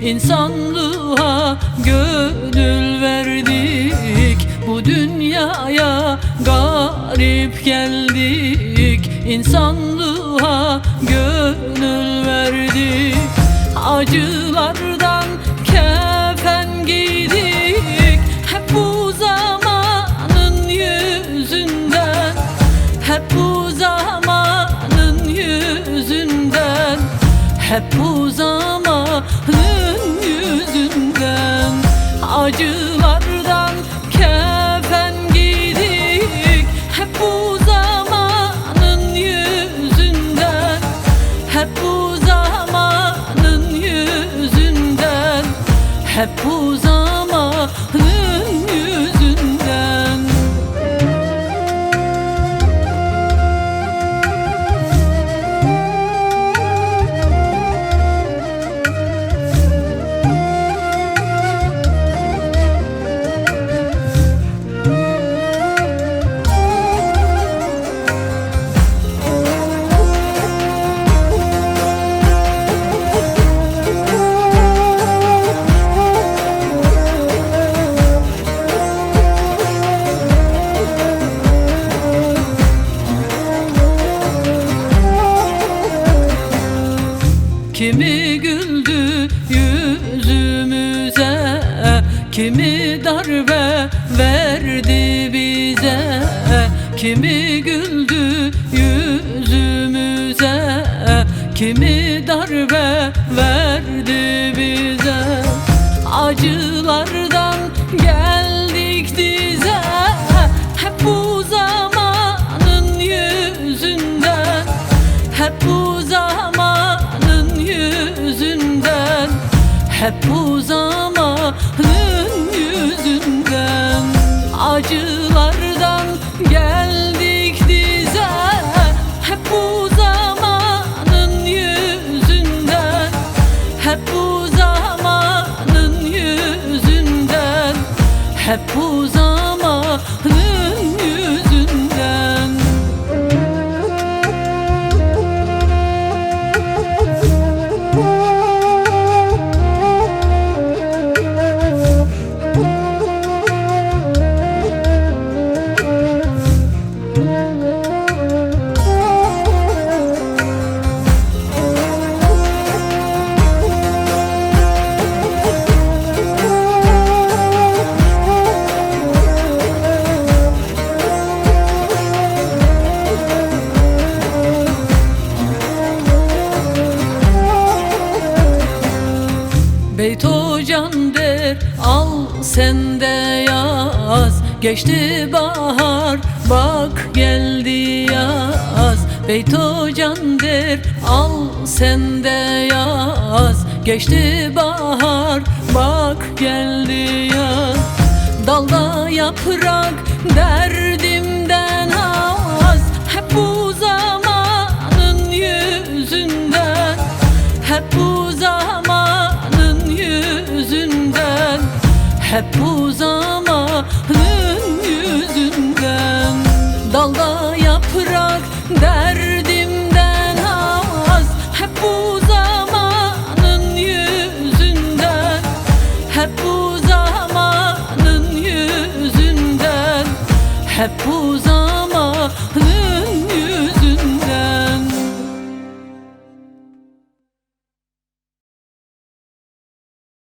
insanlığa gönül verdik. Bu dünyaya garip geldik, insanlığa gönül verdik. Acılardan kefen giydik, hep bu zamanın yüzünden, hep bu zamanın yüzünden, hep bu zamanın yüzünden. Acılardan kefen giydik, hep bu zamanın yüzünden, hep bu zamanın yüzünden, hep bu zamanın yüzünden. Kimi güldü yüzümüze, kimi darbe verdi bize. Kimi güldü yüzümüze, kimi darbe verdi bize. Acılardan geldik dize, hep bu zamanın yüzünden, hep bu zamanın yüzünden, hep bu zamanın yüzünden. Acılardan geldik dize, hep bu zamanın yüzünden, hep bu zamanın yüzünden, hep bu zamanın yüzünden. Beyt Hocam der, al sen de yaz. Geçti bahar, bak geldi yaz. Beyt Hocam der, al sen de yaz. Geçti bahar, bak geldi yaz. Dalda yaprak derdimden az, hep bu zamanın yüzünden, hep bu zamanın yüzünden, hep bu zamanın yüzünden. Dalda yaprak derdimden az, hep bu zamanın yüzünden, hep bu zamanın yüzünden, hep bu zamanın